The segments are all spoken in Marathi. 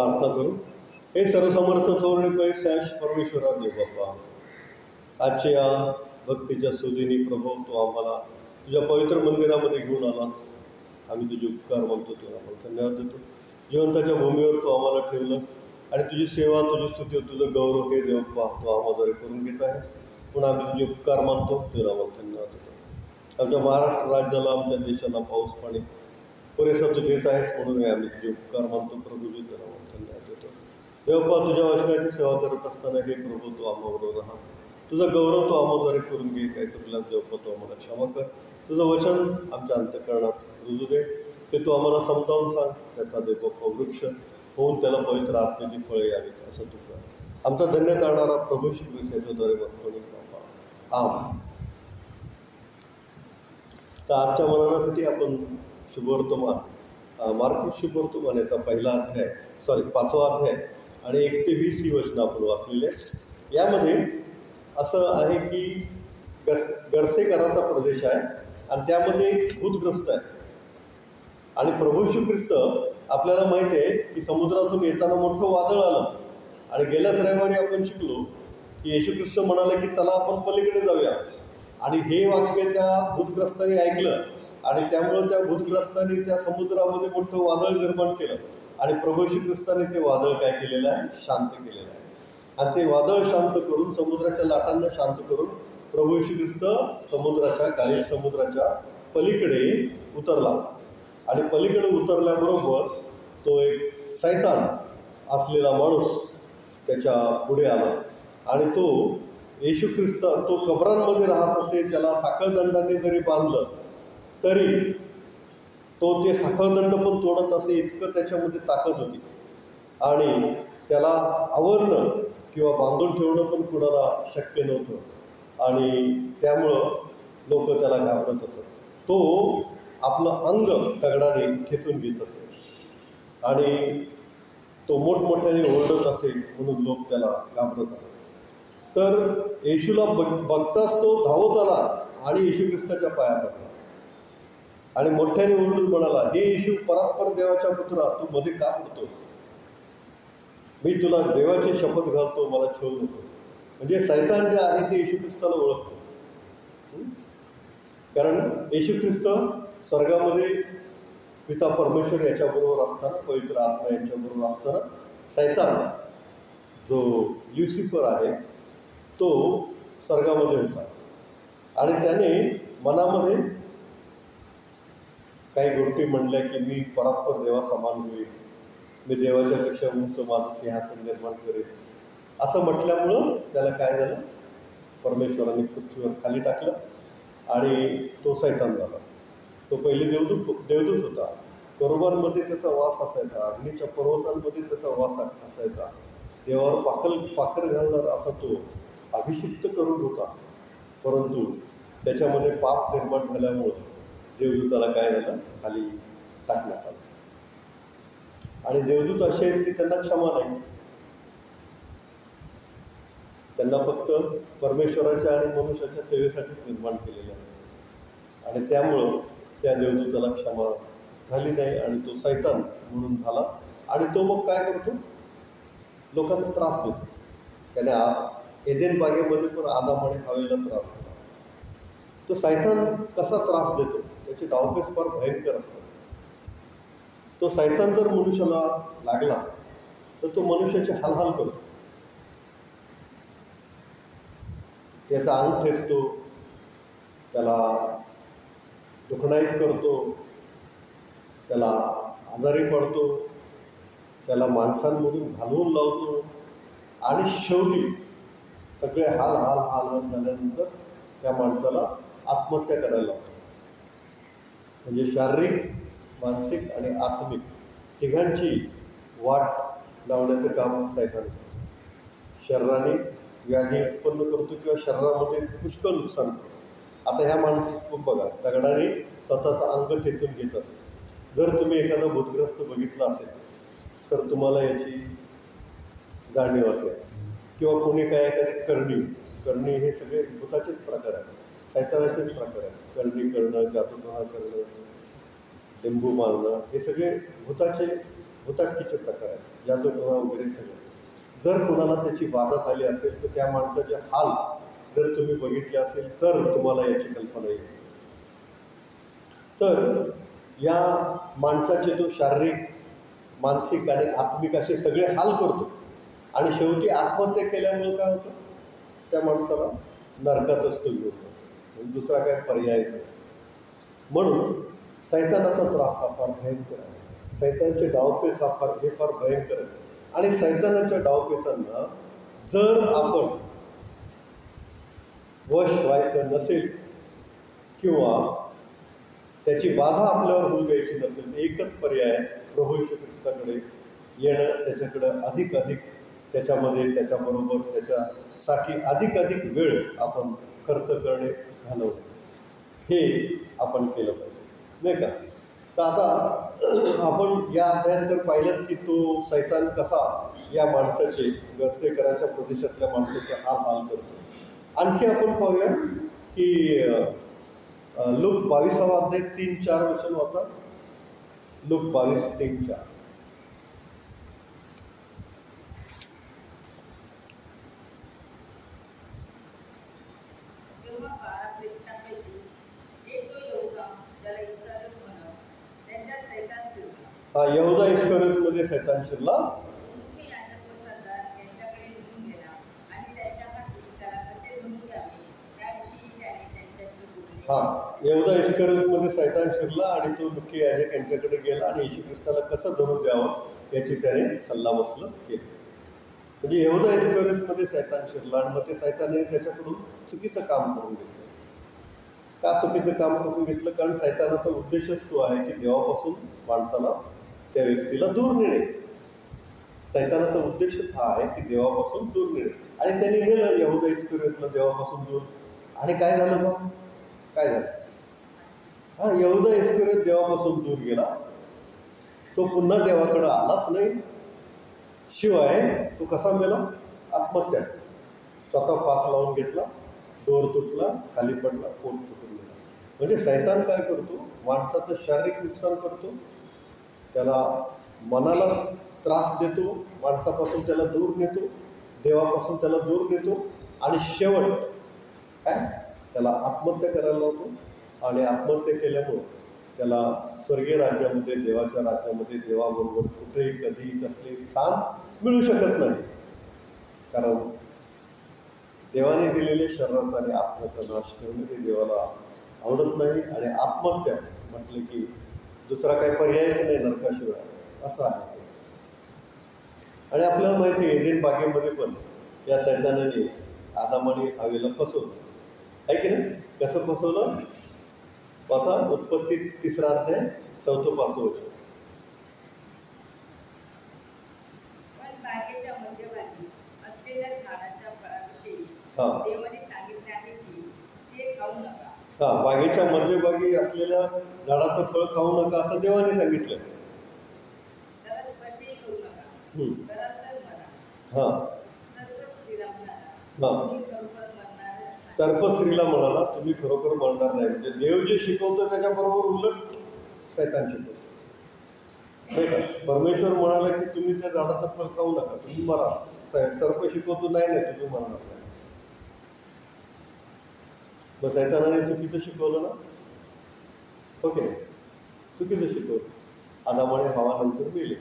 प्रार्थना करू. हे सर्वसमर्थ थोर आणि पैशाश परमेश्वरा देव बाप्पा, आजच्या या भक्तीच्या सुदीनी प्रभू तू आम्हाला तुझ्या पवित्र मंदिरामध्ये घेऊन आलास. आम्ही तुझे उपकार मानतो, तुला आपण धन्यवाद देतो. जिवंताच्या भूमीवर तू आम्हाला ठेवलंस आणि तुझी सेवा, तुझी स्तुती, तुझं गौरव हे देवप्पा तू आम्हाद्वारे करून घेत आहेस. म्हणून आम्ही तुझे उपकार मानतो, तुला आम्हाला धन्यवाद देतो. आमच्या महाराष्ट्र राज्याला, आमच्या देशाला पाऊस पाणी पुरेसा तू देत आहेस, म्हणून आम्ही तुझे उपकार मानतो. प्रभूजी तुला आम्हाला धन्यवाद देतो. देवप्पा, तुझ्या वचनाची सेवा करत असताना हे प्रभू तू आम्हाबरोबर राहा. तुझा गौरव तो आम्हाद्वारे करून घे. काही चुकल्यास देवप्पा तू आम्हाला क्षमा कर. तुझं वचन आमच्या अंतःकरणात रुजू दे. ते तू आम्हाला समजावून सांग. त्याचा देवप्पा वृक्ष होऊन त्याला पवित्र आत्म्याची फळे यावीत असं तू कर. आमचा धन्य करणारा प्रभू श्री ख्रिस्त याच्याद्वारे वर्तवणी बाप्पा आम. तर आजच्या मननासाठी आपण शुभवर्तमान, मार्कुस शुभवर्तमान याचा पहिला अध्याय, 5वा अध्याय आणि 1 ते 20 ही वचनं आपण वाचलेली आहे. यामध्ये असं आहे की गर्सेकराचा प्रदेश आहे आणि त्यामध्ये एक भूतग्रस्त आहे. आणि प्रभू येशू ख्रिस्त आपल्याला माहिती आहे की समुद्रातून येताना मोठं वादळ आलं आणि गेल्याच रविवारी आपण शिकलो की येशू ख्रिस्त म्हणाले की चला आपण पलीकडे जाऊया. आणि हे वाक्य त्या भूतग्रस्तांनी ऐकलं आणि त्यामुळं त्या भूतग्रस्तांनी त्या समुद्रामध्ये मोठं वादळ निर्माण केलं आणि प्रभू येशू ख्रिस्ताने ते वादळ काय केलेलं आहे, शांत केलेलं आहे. आणि ते वादळ शांत करून, समुद्राच्या लाटांना शांत करून प्रभू येशू ख्रिस्त समुद्राच्या, गालील समुद्राच्या पलीकडे उतरला. आणि पलीकडे उतरल्याबरोबर तो एक सैतान असलेला माणूस त्याच्या पुढे आला आणि तो येशू ख्रिस्त, तो कबरांमध्ये राहत असे, त्याला साखळदंडाने जरी बांधलं तरी तो ते साखळदंड पण तोडत असे, इतकं त्याच्यामध्ये ताकद होती. आणि त्याला आवरणं किंवा बांधून ठेवणं पण कुणाला शक्य नव्हतं आणि त्यामुळं लोक त्याला घाबरत असत. तो आपलं अंग दगडाने खेचून घेत असे आणि तो मोठमोठ्याने ओरडत असे, म्हणून लोक त्याला घाबरत असत. तर येशूला बघताच तो धावत आला आणि येशू ख्रिस्ताच्या पाया पडला आणि मोठ्याने ओरडून म्हणाला, हे येशू, परात्पर देवाच्या पुत्रा, तू मध्ये का पडतोस? मी तुला देवाची शपथ घालतो, मला छळ नको. म्हणजे सैतान जे आहे ते येशू ख्रिस्ताला ओळखतो. कारण येशू ख्रिस्त स्वर्गामध्ये पिता परमेश्वर याच्याबरोबर असताना, पवित्र आत्मा यांच्याबरोबर असताना, सैतान जो ल्युसिफर आहे तो स्वर्गामध्ये होता आणि त्याने मनामध्ये काही गोष्टी म्हणल्या की मी परात्पर देवा समान होईल, मी देवाच्या पेक्षा उंच माझं सिंहासन निर्माण करेल. असं म्हटल्यामुळं त्याला काय झालं, परमेश्वराने पृथ्वीवर खाली टाकलं आणि तो सैतान झाला. तो पहिले देवदूत होता. करोबांमध्ये त्याचा वास असायचा, अग्नीच्या पर्वतांमध्ये त्याचा वास असायचा, देवावर पाखर घालणारा असा तो अभिषिक्त करून होता. परंतु त्याच्यामध्ये पाप निर्माण झाल्यामुळं देवदूताला काय झालं, खाली टाकण्यात आलं. आणि देवदूत असे आहेत की त्यांना क्षमा नाही. त्यांना फक्त परमेश्वराच्या आणि मनुष्याच्या सेवेसाठीच निर्माण केलेलं आहे आणि त्यामुळं त्या देवदूताला क्षमा झाली नाही आणि तो सैतान म्हणून झाला. आणि तो मग काय करतो, लोकांना त्रास देतो. त्याने एदेन बागेमध्ये पण आदाम आणि हवेला त्रास दिला. तो सैतान कसा त्रास देतो, त्याचे डावपेच फार भयंकर असतात. तो सैतान जर मनुष्याला लागला तर तो मनुष्याची हालहाल करतो, त्याचा अंग ठेचतो, त्याला दुखणाईत करतो, त्याला आजारी पडतो, त्याला माणसांमधून घालवून लावतो आणि शेवटी सगळे हाल झाल्यानंतर त्या माणसाला आत्महत्या करायला लावतो. म्हणजे शारीरिक, मानसिक आणि आत्मिक तिघांची वाट लावण्याचं काम सैतान करतो. शरीराने व्याधी उत्पन्न करतो किंवा शरीरामध्ये पुष्कळ नुकसान करतो. आता ह्या माणसं बघा, दगडाने स्वतःचं अंग ठेचून घेत असतो. जर तुम्ही एखादा भूतग्रस्त बघितला असेल तर तुम्हाला याची जाणीव असेल. किंवा कोणी काय एखादी करणी हे सगळे भूताचेच प्रकार आहेत, सैतानाचेच प्रकार आहेत. करणी करणं, जादूटोणा करणं, लिंबू मारणं हे सगळे भूताचे भुताटकीचे प्रकार आहेत, जादूटोणा वगैरे सगळं. जर कोणाला त्याची बाधा झाली असेल तर त्या माणसाचे हाल जर तुम्ही बघितले असेल तर तुम्हाला याची कल्पना येईल. तर या माणसाचे जो शारीरिक, मानसिक आणि आत्मिक असे सगळे हाल करतो आणि शेवटी आत्महत्या केल्यामुळे काय होतं, त्या माणसाला नरकातच तो घेऊन जातो, दुसरा काय पर्यायच नाही. म्हणून सैतानाचा त्रास हा फार भयंकर आहे. सैतानाचे डावपेच हे फार भयंकर आहे. आणि सैतानाच्या डावपेचांना जर आपण वश व्हायचं नसेल किंवा त्याची बाधा आपल्यावर होऊ द्यायची नसेल, एकच पर्याय प्रभू येशू ख्रिस्ताकडे येणं, त्याच्याकडं अधिक त्याच्यामध्ये त्याच्याबरोबर त्याच्यासाठी अधिक वेळ आपण खर्च करणे, घालवणे, हे आपण केलं पाहिजे, नाही का. तर आता आपण या अध्यायात तर पाहिलंच की तो सैतान कसा या माणसाचे, गर्सेकराच्या प्रदेशातल्या माणसाचे हाल करतो. आणखी आपण पाहूया की लूक 22वा अध्याय 3-4 वचन वाचा. लूक 22:3-4. हा, यहुदा इस्करियोतमध्ये सैतान शिरला. हा, यहुदा इस्करियोतमध्ये सैतान शिरला आणि तो मुख्य याजक यांच्याकडे गेला आणि येशू ख्रिस्ताला कसं धरून द्यावं याची त्याने सल्लामसलत केली. म्हणजे यहुदा इस्करियोतमध्ये सैतान शिरला आणि मग ते सैतानाने त्याच्याकडून चुकीचं काम करून घेतलं. का चुकीचं काम करून घेतलं? कारण सैतानाचा उद्देशच तो आहे की देवापासून माणसाला, त्या व्यक्तीला दूर नेणे. सैतानाचा उद्देशच हा आहे की देवापासून दूर नेणे. आणि त्यांनी नेलं यहुदा इस्करियोतला देवापासून दूर. आणि काय झालं मग? काय झालं? हा, यहुदा इस्करियोत देवापासून दूर गेला. तो पुन्हा देवाकडं आलाच नाही. शिवाय तो कसा मेला? आत्महत्या. स्वतः फास लावून घेतला, डोर तुटला, खाली पडला, पोट तुटून गेला. म्हणजे सैतान काय करतो? माणसाचं शारीरिक नुकसान करतो, त्याला मनाला त्रास देतो, माणसापासून त्याला दूर नेतो, देवापासून त्याला दूर नेतो आणि शेवट काय? त्याला आत्महत्या करायला लावतो. आणि आत्महत्या केल्यामुळं त्याला स्वर्गीय राज्यामध्ये, देवाच्या राज्यामध्ये देवाबरोबर कुठेही कधी कसले स्थान मिळू शकत नाही. कारण देवाने दिलेले शरीराचा आणि आत्म्याचा नाश करणं हे देवाला आवडत नाही. आणि आत्महत्या म्हटलं की दुसरा काही पर्यायच नाही नरकाशिवाय, असं आहे. आणि आपल्याला माहिती आहे, एदेन बागेमध्ये पण या सैतानाने आदामाने हवेला फसवलं, आहे की नाही? कसं फसवलं? वाचा उत्पत्ती 3रा अध्याय 4-5 वचन. हा, बागेच्या मध्यभागी असलेल्या झाडाचं फळ खाऊ नका असं देवाने सांगितलं. हा हा, सर्प स्त्रीला म्हणाला तुम्ही खरोखर मरणार नाही. म्हणजे देव जे शिकवतो त्याच्याबरोबर उलट सैतान शिकवतो, नाही का. परमेश्वर म्हणाला की तुम्ही त्या झाडाचं फळ खाऊ नका, तुम्ही मरा. सर्प शिकवतो नाही तुम्ही मरणार नाही. मग सैतानाने चुकीचं शिकवलं ना, ओके, चुकीचं शिकवलं. आदामाने हवा नंतर मेले.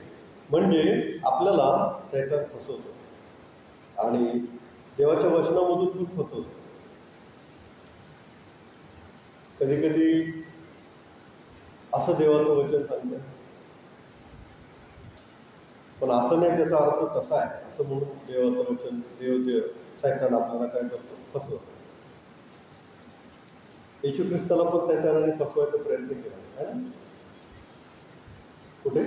म्हणजे आपल्याला सैतान फसवतो आणि देवाच्या वचनामधून पण फसवतो. कधी कधी असं देवाचं वचन सांगतं, पण असं नाही त्याचा अर्थ तसा आहे असं म्हणून देवाचं वचन देव सैतान आपल्याला काय करतो? फसवतो. येशू ख्रिस्ताला पण सैतानाने फसवायचा प्रयत्न केला आहे ना. कुठे?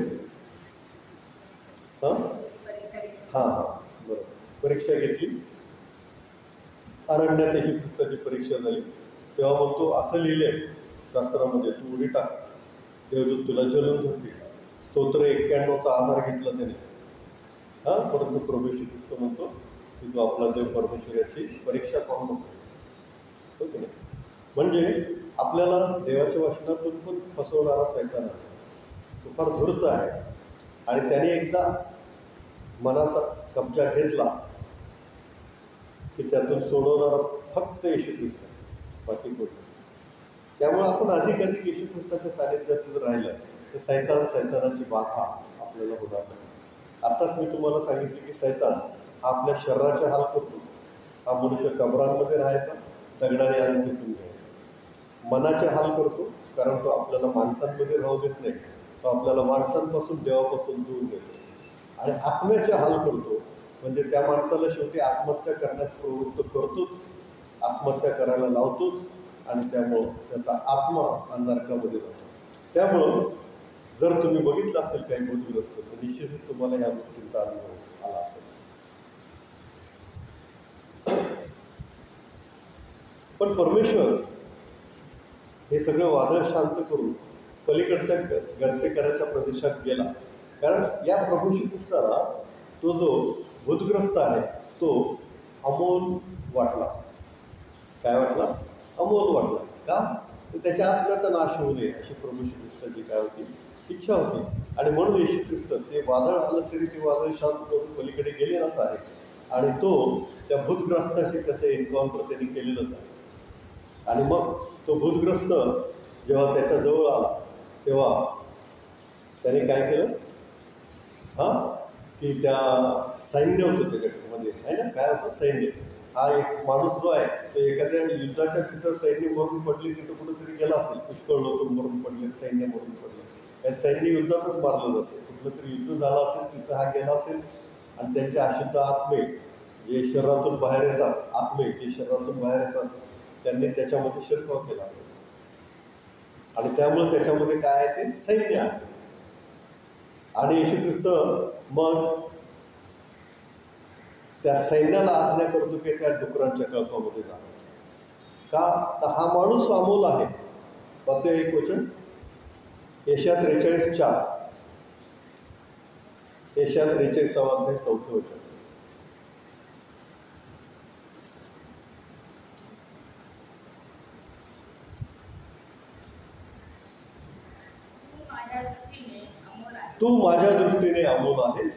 हां बरोबर, परीक्षा घेतली. अरण्यात येशू ख्रिस्ताची परीक्षा झाली. तेव्हा मग तो असं लिहिलंय शास्त्रामध्ये, तू उडी टाक, देवदूत तुला जलून धरतील. स्तोत्र 91चा आधार घेतला त्याने. हां, परंतु प्रभू येशू ख्रिस्त म्हणतो की तू आपला देव परमेश्वर याची परीक्षा पाहू नको, हो की नाही. म्हणजे आपल्याला देवाच्या वचनातून पण फसवणारा सैतान आहे. तो फार धूर्त आहे. आणि त्याने एकदा मनाचा कब्जा घेतला की त्यातून सोडवणारा फक्त येशू ख्रिस्त, बाकी कोण. त्यामुळे आपण अधिकाधिक येशू ख्रिस्ताच्या सानिध्यात राहिलं तर सैतानाची बाधा आपल्याला होणार नाही. आताच मी तुम्हाला सांगितले की सैतान हा आपल्या शरीराचे हाल करतो. हा मनुष्य कबरांमध्ये राहायचा, दगडाने आणून तिथून घ्यायचा. मनाचे हाल करतो, कारण तो आपल्याला माणसांमध्ये राहू देत नाही. तो आपल्याला माणसांपासून, देवापासून दूर देतो. आणि आत्म्याचे हाल करतो, म्हणजे त्या माणसाला शेवटी आत्महत्या करण्यास प्रवृत्त करतोच, आत्महत्या करायला लावतोच, आणि त्यामुळं त्याचा आत्मा नरकामध्ये जातो. त्यामुळं जर तुम्ही बघितलं असेल काही भूतग्रस्त, तर निश्चितच तुम्हाला या गोष्टींचा अनुभव आला असेल. पण परमेश्वर हे सगळं वादळ शांत करून पलीकडच्या गर्सेकराच्या प्रदेशात गेला. कारण या प्रभू श्री ख्रिस्ताला तो जो भूतग्रस्त आहे तो अमोल वाटला. काय वाटला? अमोल वाटला. का? तर त्याच्या आत्म्याचा नाश होऊ नये अशी प्रभू श्री ख्रिस्ताची काय होती? इच्छा होती. आणि म्हणून येशू ख्रिस्त ते वादळ आलं तरी ते वादळ शांत करून पलीकडे गेलेलाच आहे. आणि तो त्या भूतग्रस्ताशी त्याचं एन्काउंटर त्यांनी केलेलंच आहे. आणि मग तो भूतग्रस्त जेव्हा त्याच्याजवळ आला तेव्हा त्याने काय केलं? की त्या सैन्य होतं त्याच्यामध्ये, आहे ना, काय होतं? सैन्य. हा एक माणूस जो आहे तो एखाद्या युद्धाच्या तिथं सैन्य मरून पडली, तिथं कुठंतरी गेला असेल, पुष्कळ लोक मरून पडले, सैन्य मरून पडले. त्या सैन्य युद्धातच मारलं जातं. कुठलं तरी युद्ध झालं असेल, तिथं हा गेला असेल, आणि त्यांचे अशुद्ध आत्मे जे शरीरातून बाहेर येतात, आत्मे जे शरीरातून बाहेर येतात, त्यांनी त्याच्यामध्ये शिरकाव केला असेल. आणि त्यामुळे त्याच्यामध्ये काय आहे? ते सैन्य आहे. आणि येशू ख्रिस्त मग त्या सैन्याला आज्ञा करतो की त्या डुकरांच्या कळपामध्ये जा. का? तर हा माणूस अमोल आहे. वाचूया एक वचन, यशया 43:4. यशया 43वा अध्याय 4थं वचन. तू माझ्या दृष्टीने अमोल आहेस,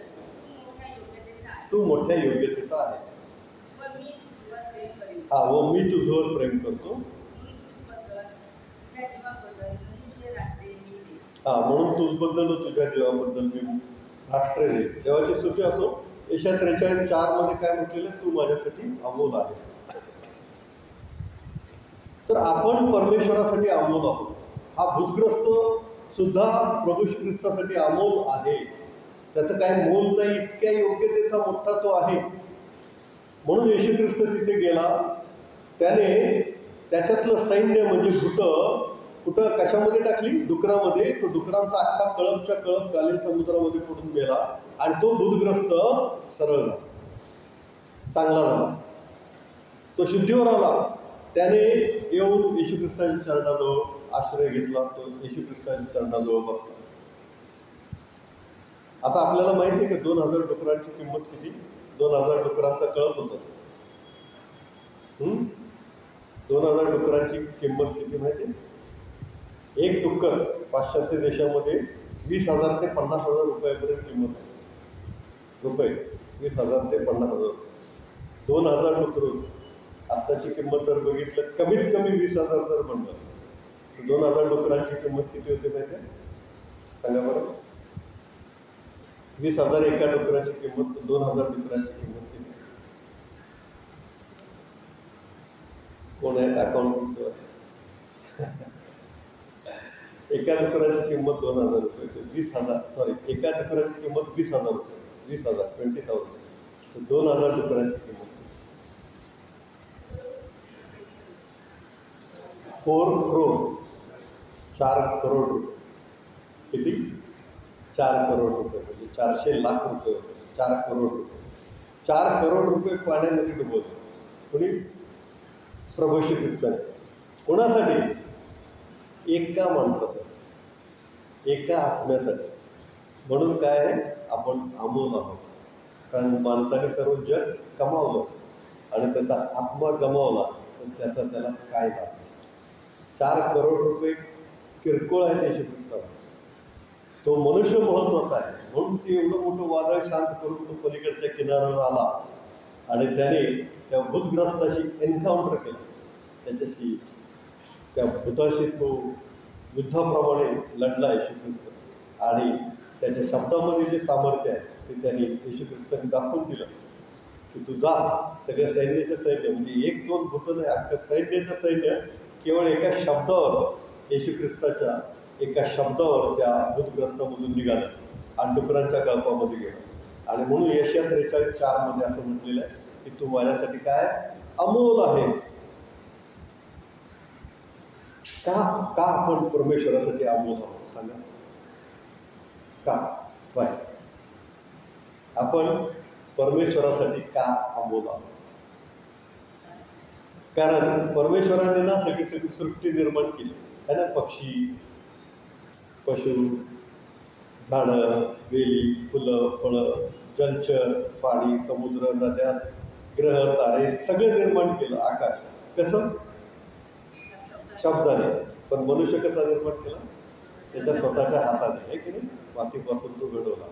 तू मोठ्या योग्यतेचा आहेस. हा, व मी तुझ्यावर प्रेम करतो. हा, म्हणून तुझबद्दल व तुझ्या जीवाबद्दल मी राष्ट्र देईल. देवाची स्तुती असो. यशया 43:4 काय म्हटलेलं? तू माझ्यासाठी अमोल आहेस. तर आपण परमेश्वरासाठी अमोल आहोत. हा भूतग्रस्त सुद्धा प्रभू श्री ख्रिस्तासाठी अमोल आहे. त्याचं काय मोल नाही, इतक्या योग्यतेचा मोठा तो आहे. म्हणून येशू ख्रिस्त तिथे गेला. त्याने त्याच्यातलं सैन्य म्हणजे भूत कुठं कशामध्ये टाकली? डुकरामध्ये. तो डुकरांचा अख्खा कळपच्या कळप गालील समुद्रामध्ये पडून गेला. आणि तो भूतग्रस्त सरळ झाला, चांगला झाला, तो शुद्धीवर आला. त्याने येऊन येशू ख्रिस्ताच्या चरणाजवळ आश्रय घेतला. तो येशू ख्रिस्ताच्या चरणाजवळ बसला. आता आपल्याला माहिती आहे की 2000 डुकरांची किंमत किती? 2000 डुकरांचा कळप होता. 2000 डुकरांची किंमत किती माहिती आहे? एक डुक्कर पाश्चात्य देशामध्ये 20,000 ते 50,000 रुपयापर्यंत किंमत आहे. रुपये 20,000 ते 50,000. 2000 डुकर. आत्ताची किंमत जर बघितलं, कमीत कमी 20,000 जर म्हणलं तर 2000 डुकरांची किंमत किती होते माहिती आहे? सांगा बरं. 20,000 एका डुकराची किंमत, 2000 डुकरांची किंमत किती? कोण आहेत अकाउंटिंगचं? एका डुकराची किंमत 2000 रुपये. 20,000, सॉरी, एका डुकराची किंमत 20,000 रुपये. 20,000, 20,000. तर 2000 डुकरांची किंमत 4 करोड, 4 करोड रुपये. किती? 4 करोड रुपये, म्हणजे 400 लाख रुपये होते. 4 करोड रुपये. 4 करोड रुपये पाण्यामध्ये डुबवले. कोणी? प्रभू श्री ख्रिस्ताने. कोणासाठी? एका माणसासाठी, एका आत्म्यासाठी. म्हणून काय आहे? आपण अमोल आहोत. कारण माणसाने सर्व जग कमावलं आणि त्याचा आत्मा गमावला तर त्याचा त्याला काय लाभ? 4 करोड रुपये किरकोळ आहे येशू ख्रिस्ताला. तो मनुष्य महत्त्वाचा आहे. म्हणून ते एवढं मोठं वादळ शांत करून तो पलीकडच्या किनाऱ्यावर आला आणि त्याने त्या भूतग्रस्ताशी एन्काउंटर केलं. त्याच्याशी त्या भूताशी तो युद्धाप्रमाणे लढला येशू ख्रिस्त आणि त्याच्या शब्दामध्ये जे सामर्थ्य आहे ते त्याने येशू ख्रिस्ताने दाखवून दिलं की तू जा. सगळ्या सैन्याचं सैन्य म्हणजे एक दोन भूतं नाही, अख्खं सैन्याचं सैन्य केवळ एका शब्दावर, येशू ख्रिस्ताच्या एका शब्दावर त्या भूतग्रस्तामधून निघालं आणि डुकरांच्या गळपामध्ये गेलं. आणि म्हणून यशया 43:4 असं म्हटलेलं आहे की तू माझ्यासाठी काय अमोल आहेस. का आपण परमेश्वरासाठी अमोल आहोत सांगा? का बाय आपण परमेश्वरासाठी का अमोल आहोत? कारण परमेश्वराने ना सगळी सृष्टी निर्माण केली आहे ना. पक्षी, पशु, झाडं, वेली, फुलं, फळं, जलचर, पाणी, समुद्र, नद्या, ग्रह, तारे सगळं निर्माण केलं. आकाश कसं? शब्दाने. पण मनुष्य कसा निर्माण केला? त्याच्या स्वतःच्या हाताने, आहे की नाही? मातीपासून तो घडवला,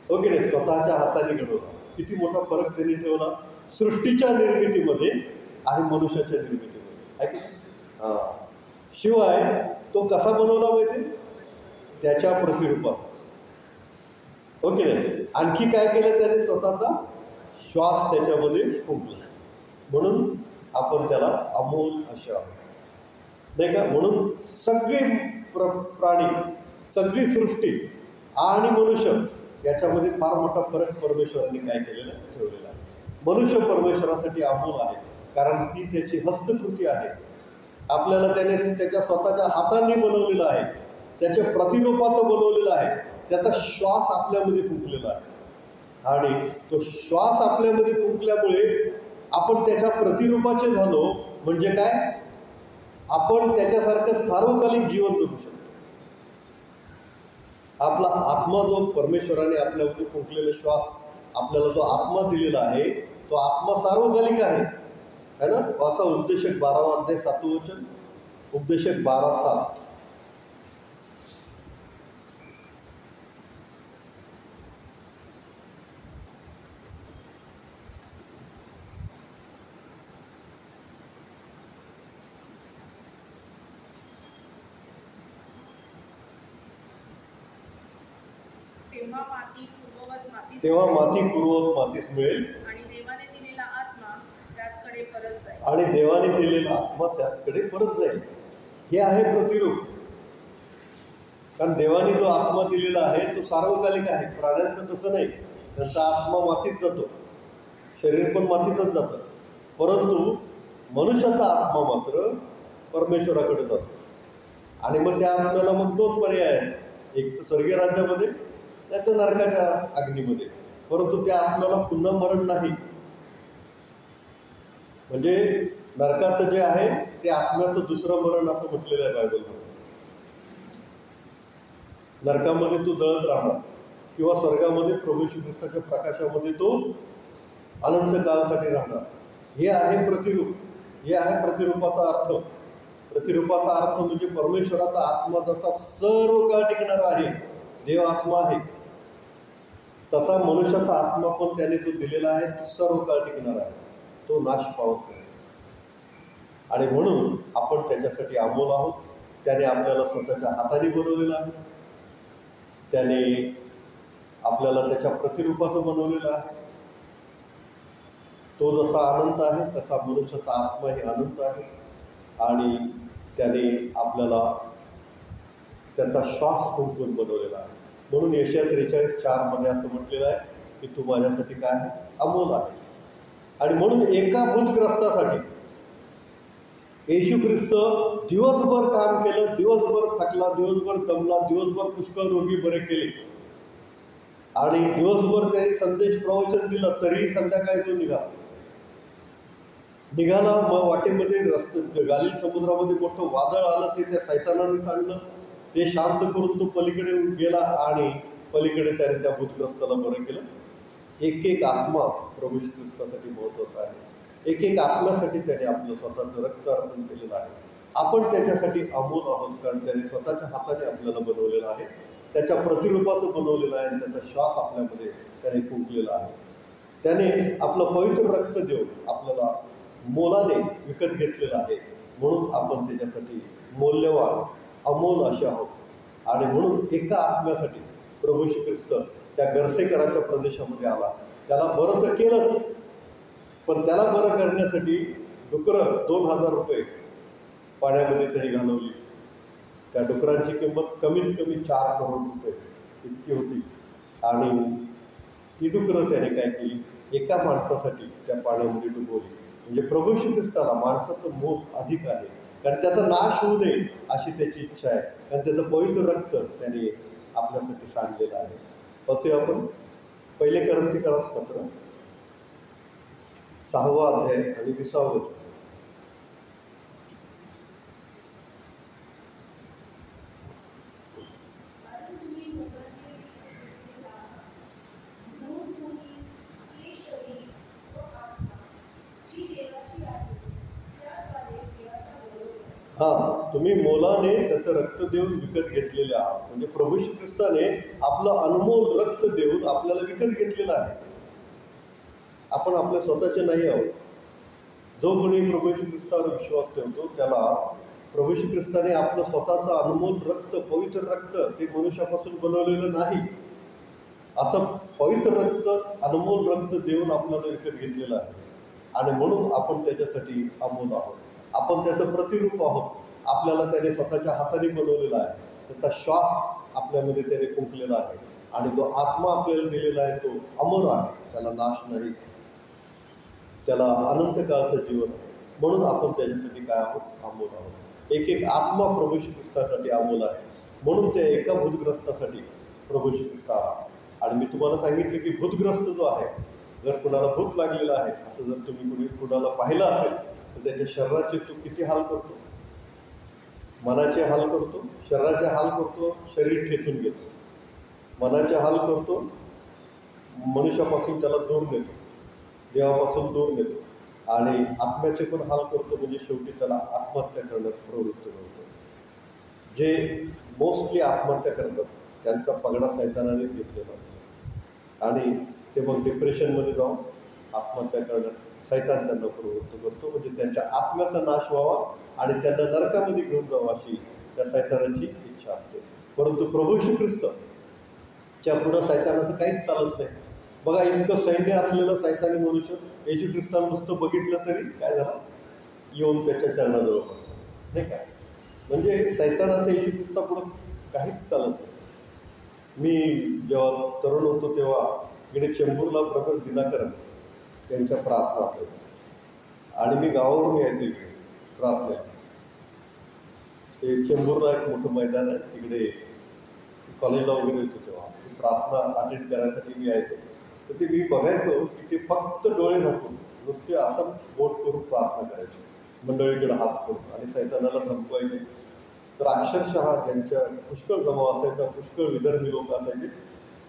हो की नाही? स्वतःच्या हाताने घडवला. किती मोठा फरक त्यांनी ठेवला सृष्टीच्या निर्मितीमध्ये आणि मनुष्याच्या निर्मितीमध्ये, आहे की नाही? शिवाय तो कसा बनवला माहिती? त्याच्या प्रतिरूपात, हो की नाही? आणखी काय केलं त्याने? स्वतःचा श्वास त्याच्यामध्ये फुंकला. म्हणून आपण त्याला अमोल असे आहोत, नाही का? म्हणून सगळी प्राणी, सगळी सृष्टी आणि मनुष्य याच्यामध्ये फार मोठा फरक परमेश्वराने काय केलेला ठेवलेला आहे. मनुष्य परमेश्वरासाठी अमोल आहे कारण ती त्याची हस्तकृती आहे. आपल्याला त्याने त्याच्या स्वतःच्या हातांनी बनवलेलं आहे, त्याच्या प्रतिरूपाचं बनवलेलं आहे, त्याचा श्वास आपल्यामध्ये फुंकलेला आहे आणि तो श्वास आपल्यामध्ये फुंकल्यामुळे आपण त्याच्या प्रतिरूपाचे झालो. म्हणजे काय? आपण त्याच्यासारखं सार्वकालिक जीवन जगू शकतो. आपला आत्मा जो परमेश्वराने आपल्यामध्ये फुंकलेला श्वास, आपल्याला जो आत्मा दिलेला आहे तो आत्मा सार्वकालिक आहे, है ना? वाचा उपदेशक 12:7. उपदेशक 12:7. तेव्हा माती पूर्ववत मातीच मिळेल आणि देवाने दिलेला आत्मा त्याचकडे परत जाईल. आणि देवाने दिलेला आत्मा त्याचकडे परत जाईल. हे आहे प्रतिरूप. कारण देवाने जो आत्मा दिलेला आहे तो सार्वकालिक आहे. प्राण्यांचं तसं नाही, त्यांचा आत्मा मातीत जातो, शरीर पण मातीतच जातं. परंतु मनुष्याचा आत्मा मात्र परमेश्वराकडे जातो. आणि मग त्या आत्म्याला मग दोन पर्याय आहेत, एक तर स्वर्गीय राज्यामध्ये, नाही तर नरकाच्या अग्नीमध्ये. परंतु त्या आत्म्याला पुन्हा मरण नाही. म्हणजे नरकाचं जे आहे ते आत्म्याचं दुसरं मरण असं म्हटलेलं आहे बायबलमध्ये. नरकामध्ये तो जळत राहणार किंवा स्वर्गामध्ये प्रभू श्री ख्रिस्ताच्या प्रकाशामध्ये तो अनंत काळासाठी राहणार. हे आहे प्रतिरूप. हे आहे प्रतिरूपाचा अर्थ. प्रतिरूपाचा अर्थ म्हणजे परमेश्वराचा आत्मा जसा सर्व काळ टिकणारा आहे, देव आत्मा आहे, तसा मनुष्याचा आत्मा पण त्याने जो दिलेला आहे तो सर्व काळ टिकणार आहे, तो नाश पावत नाही. आणि म्हणून आपण त्याच्यासाठी अमोल आहोत. त्याने आपल्याला स्वतःच्या हाताने बनवलेलं आहे, त्याने आपल्याला त्याच्या प्रतिरूपाचं बनवलेलं आहे. तो जसा अनंत आहे तसा मनुष्याचा आत्माही अनंत आहे आणि त्याने आपल्याला त्याचा श्वास फुंकून बनवलेला आहे. म्हणून यशया 43:4 असं म्हटलेलं आहे की तू माझ्यासाठी काय आहेस? अमोल आहेस. आणि म्हणून एका भूतग्रस्तासाठी येशू ख्रिस्त दिवसभर काम केलं, दिवसभर थकला, दिवसभर दमला, दिवसभर पुष्कळ रोगी बरे केले आणि दिवसभर त्यांनी संदेश प्रवचन दिलं, तरीही संध्याकाळी तो निघाला. मग वाटेमध्ये रस्ते गालिल समुद्रामध्ये मोठं वादळ आलं, ते त्या सैतानाने काढलं, ते शांत करून तो पलीकडे गेला आणि पलीकडे त्याने त्या भूतग्रस्ताला बरं केलं. एक एक आत्मा प्रभू श्री ख्रिस्तासाठी महत्त्वाचा आहे. एक एक आत्म्यासाठी त्याने आपलं स्वतःचं रक्त अर्पण केलेलं आहे. आपण त्याच्यासाठी अमोल आहोत कारण त्याने स्वतःच्या हाताने आपल्याला बनवलेलं आहे त्याच्या प्रतिरूपाचं बनवलेलं आहे आणि त्याचा श्वास आपल्यामध्ये त्याने फुंकलेला आहे. त्याने आपलं पवित्र रक्त देऊन आपल्याला मोलाने विकत घेतलेलं आहे. म्हणून आपण त्याच्यासाठी मौल्यवान अमोल असे आहोत. आणि म्हणून एका आत्म्यासाठी प्रभू श्री ख्रिस्त त्या गर्सेकराच्या प्रदेशामध्ये आला. त्याला बरं तर केलंच, पण त्याला बरं करण्यासाठी डुकरं 2000 रुपये पाण्यामध्ये त्यांनी घालवली. त्या डुकरांची किंमत कमीत कमी 4 करोड रुपये इतकी होती. आणि ती डुकरं त्याने काय केली, एका माणसासाठी त्या पाण्यामध्ये डुबवली. म्हणजे प्रभू श्री ख्रिस्ताला माणसाचं मोल अधिक आहे, कारण त्याचा नाश होऊ नये अशी त्याची इच्छा आहे. कारण त्याचं पवित्र रक्त त्याने आपल्यासाठी सांडलेलं आहे. वाचूया आपण 1 कोरिन्थीकरास पत्र 6वा अध्याय आणि 20वा वचन. तुम्ही मोलाने त्याचं रक्त देऊन विकत घेतलेले आहात. म्हणजे प्रभू श्री ख्रिस्ताने आपलं अनमोल रक्त देऊन आपल्याला विकत घेतलेलं आहे. आपण आपल्या स्वतःचे नाही आहोत. जो कोणी प्रभू श्री ख्रिस्तावर विश्वास ठेवतो त्याला प्रभू श्री ख्रिस्ताने आपलं स्वतःचं अनमोल रक्त, पवित्र रक्त, ते मनुष्यापासून बनवलेलं नाही, असं पवित्र रक्त, अनमोल रक्त देऊन आपल्याला विकत घेतलेलं आहे. आणि म्हणून आपण त्याच्यासाठी अमोल आहोत. आपण त्याचं प्रतिरूप आहोत. आपल्याला त्याने स्वतःच्या हाताने बनवलेला आहे. त्याचा श्वास आपल्यामध्ये त्याने फुंकलेला आहे. आणि जो आत्मा आपल्याला दिलेला आहे तो अमर आहे, त्याला नाश नाही, त्याला अनंत काळचं जीवन आहे. म्हणून आपण त्याच्यासाठी काय आहोत, अमोल आहोत. एक एक आत्मा प्रभू श्री ख्रिस्तासाठी अमोल आहे. म्हणून त्या एका भूतग्रस्तासाठी प्रभू श्री ख्रिस्त आला. आणि मी तुम्हाला सांगितलं की भूतग्रस्त जो आहे, जर कुणाला भूत लागलेला आहे असं जर तुम्ही कुणाला पाहिलं असेल तर त्याच्या शरीराचे तो किती हाल करतो, मनाचे हाल करतो, शरीराचे हाल करतो, शरीर खेचून घेतो, मनाचे हाल करतो, मनुष्यापासून त्याला दूर नेतो, देवापासून दूर नेतो, आणि आत्म्याचे पण हाल करतो. म्हणजे शेवटी त्याला आत्महत्या करण्यास प्रवृत्त करतो. जे मोस्टली आत्महत्या करतात त्यांचा पगडा सैतानानेच घेतलेला असतो. आणि ते मग डिप्रेशनमध्ये जाऊन आत्महत्या करण्यास सैतान त्यांना प्रवृत्त करतो. म्हणजे त्यांच्या आत्म्याचा नाश व्हावा आणि त्यांना नरकामध्ये घेऊन जावं अशी त्या सैतानाची इच्छा असते. परंतु प्रभू श्री ख्रिस्तच्या पुढं सैतानाचं काहीच चालत नाही. बघा, इतकं सैन्य असलेलं सैतानी मनुष्य येशू ख्रिस्ताला नुसतं बघितलं तरी काय झालं, येऊन त्याच्या चरणाजवळ बसला, नाही का. म्हणजे सैतानाचं येशू ख्रिस्तापुढं काहीच चालत नाही. मी जेव्हा तरुण होतो तेव्हा इकडे चेंबूरला ब्रदर दिनाकरन त्यांच्या प्रार्थना असायच्या आणि मी गावावरून यायचो इकडे प्रार्थना. ते चेंबूरला एक मोठं मैदान आहे, तिकडे कॉलेजला वगैरे येतो तेव्हा प्रार्थना अटेंड करायसाठी मी यायचो. तर ते मी बघायचो की ते फक्त डोळे झाकून नुसते असं बोट करून प्रार्थना करायचे, मंडळीकडे हात करून, आणि सैतानाला धमकवायचे. तर अक्षरशः त्यांच्या पुष्कळ जमाव असायचा, पुष्कळ विधर्मी लोक असायचे,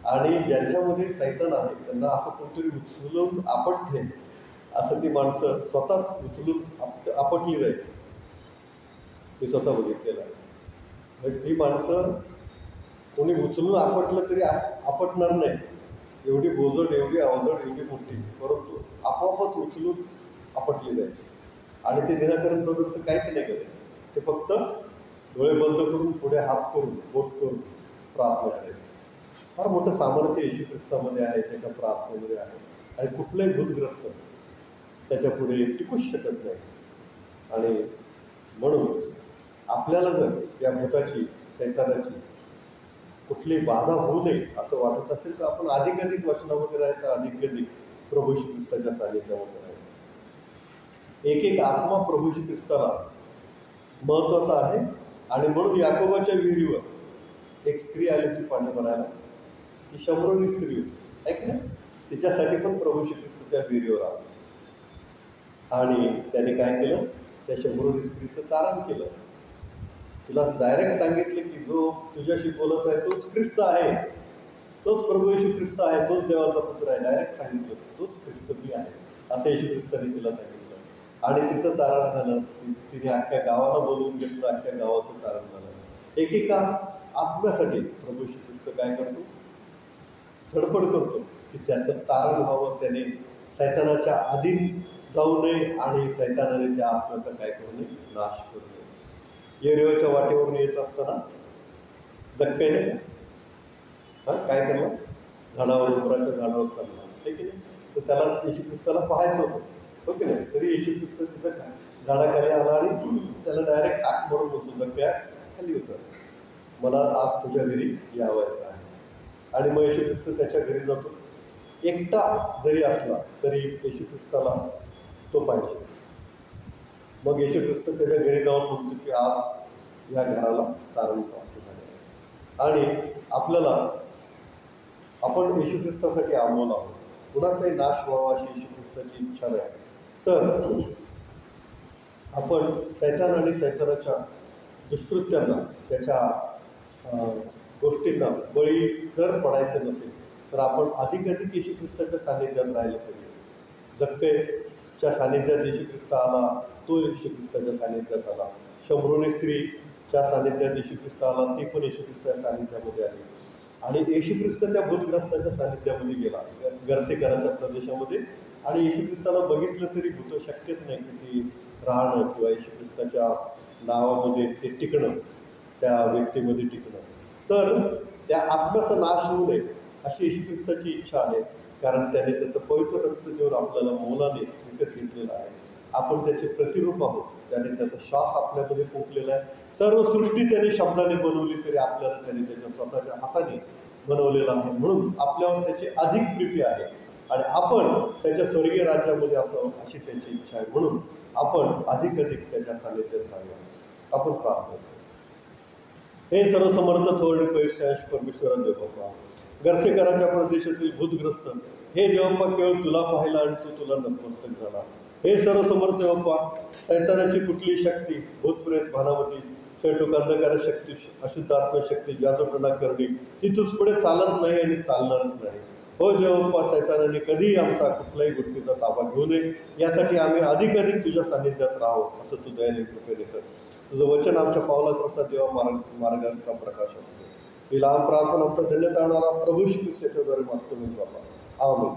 आणि ज्यांच्यामध्ये सैतान आहे त्यांना असं कोणतरी उचलून आपटते असं ती माणसं स्वतःच उचलून आपटली जायची. मी स्वतः बघितलेलं आहे. म्हणजे ती माणसं कोणी उचलून आपटलं तरी आपटणार नाही, एवढी बोजड, एवढी अवजड, एवढी मोठी, परंतु आपोआपच उचलून आपटली जायची. आणि ते दिनाकरन ब्रदर तर काहीच नाही करायचे. ते फक्त डोळे बंद करून, पुढे हात करून, बोट करून प्रार्थना करायची. फार मोठं सामर्थ्य येशू ख्रिस्तामध्ये आहे, त्याच्या प्रार्थनेमध्ये आहे. आणि कुठलाही भूतग्रस्त त्याच्या पुढे टिकूच शकत नाही. आणि म्हणून आपल्याला जर या भूताची, सैतानाची कुठली बाधा होऊ नये असं वाटत असेल तर आपण अधिकाधिक वचनामध्ये राहायचं, अधिकाधिक प्रभू श्री ख्रिस्ताच्या सानिध्यामध्ये राहायचं. एक एक आत्मा प्रभू श्री ख्रिस्ताला महत्त्वाचा आहे. आणि म्हणून याकोबाच्या विहिरीवर एक स्त्री आली होती पाणी भरायला. ती शंभरोनी स्त्री होती, ऐक ना. तिच्यासाठी पण प्रभू श्री ख्रिस्त त्या विहिरीवर आला आणि त्याने काय केलं, त्या शंभरोनी स्त्रीचं तारण केलं. तुला डायरेक्ट सांगितलं की जो तुझ्याशी बोलत आहे तोच ख्रिस्त आहे, तोच प्रभू येशू ख्रिस्त आहे, तोच देवाचा पुत्र आहे. डायरेक्ट सांगितलं तोच ख्रिस्त मी आहे असं येशू ख्रिस्ताने तिला सांगितलं. आणि तिचं तारण झालं. तिने अख्ख्या गावाला बोलवून घेतलं, अख्ख्या गावाचं तारण झालं. एकेका आत्म्यासाठी प्रभू श्री ख्रिस्त ख्रिस्त काय करतो, धडपड करतो की त्याचं तारण व्हावं, त्याने सैतानाच्या अधीन जाऊ नये आणि सैतानाने त्या आत्म्याचा काय करू नये, नाश करू नये. येरिहोच्या वाटेवरून येत असताना जक्कईने काय केलं, झाडावर, उंबराच्या झाडावर चढला, ठीक आहे. तर त्याला येशू ख्रिस्ताला पाहायचं होतं, हो की नाही. तरी येशू ख्रिस्त तिथं झाडाखाली आला आणि त्याला डायरेक्ट हाक मारून बसतो, जक्कया खाली होतं, मला आज तुझ्या घरी यावायचं आहे. आणि मग येशू ख्रिस्त त्याच्या घरी जातो. एकटा जरी असला तरी येशू ख्रिस्ताला तो पाहिजे. मग येशू ख्रिस्त त्याच्या घरी जाऊन म्हणतो की आज या घराला तारण प्राप्त झाले आणि आपल्याला, आपण येशू ख्रिस्तासाठी अमोल आहोत, कुणाचाही नाश व्हावा अशी येशू ख्रिस्ताची इच्छा नाही. तर आपण सैतान आणि सैतानाच्या दुष्कृत्यांना, त्याच्या गोष्टींना बळी जर पडायचं नसेल तर आपण अधिकाधिक येशू ख्रिस्ताच्या सानिध्यात राहिलं पाहिजे. जक्कईच्या सानिध्यात येशू ख्रिस्त आला, तो येशू ख्रिस्ताच्या सानिध्यात आला. शंभरोनी स्त्रीच्या सानिध्यात येशू ख्रिस्त आला, ती पण येशू ख्रिस्ताच्या सानिध्यामध्ये आली. आणि येशू ख्रिस्त त्या भूतग्रस्ताच्या सानिध्यामध्ये गेला, गर्सेकराच्या प्रदेशामध्ये. आणि येशू ख्रिस्ताला बघितलं तरी भूत शक्यच नाही की ती राहणं किंवा येशू ख्रिस्ताच्या नावामध्ये ते टिकणं, त्या व्यक्तीमध्ये टिकणं. तर त्या आत्म्याचा नाश होऊ नये अशी येशू ख्रिस्ताची इच्छा आहे, कारण त्याने त्याचं पवित्र रक्त देऊन आपल्याला मोलाने विकत घेतलेलं आहे. आपण त्याचे प्रतिरूप आहोत, त्याने त्याचा श्वास आपल्यामध्ये फुंकलेला आहे. सर्व सृष्टी त्याने शब्दाने बनवली तरी आपल्याला त्याने त्याच्या स्वतःच्या हाताने बनवलेलं आहे, म्हणून आपल्यावर त्याची अधिक प्रीती आहे आणि आपण त्याच्या स्वर्गीय राज्यामध्ये असावं अशी त्याची इच्छा आहे. म्हणून आपण अधिकाधिक त्याच्या सानिध्यात राहावं. आपण प्रार्थना करू. हे सर्वसमर्थ थोरणे पैशांश परमेश्वरा देवबापा, गर्सेकराच्या प्रदेशातील भूतग्रस्त हे देवप्पा केवळ तुला पाहिला आणि तो तुला नतमस्तक झाला. हे सर्वसमर्थ देवप्पा, सैतानाची कुठली शक्ती, भूतप्रेत, भानामती, चैटुक, अंधकार शक्ती, अशुद्ध आत्मशक्ती, जादूटोणा करणे ती तुझ पुढे चालत नाही आणि चालणारच नाही. हो देवप्पा, सैतानाने कधीही आमचा कुठल्याही गोष्टीचा ताबा घेऊ नये यासाठी आम्ही अधिकाधिक तुझ्या सानिध्यात राहावं असं तू दयाने कृपेने कर. तुझं वचन आमच्या पावलाकरता देवा मार्गाचा प्रकाश असतो. ही लहान प्रार्थना आमचा धन्यता आणणारा प्रभू श्री ख्रिस्ताच्या द्वारे मागतो मी बाबा. आमेन.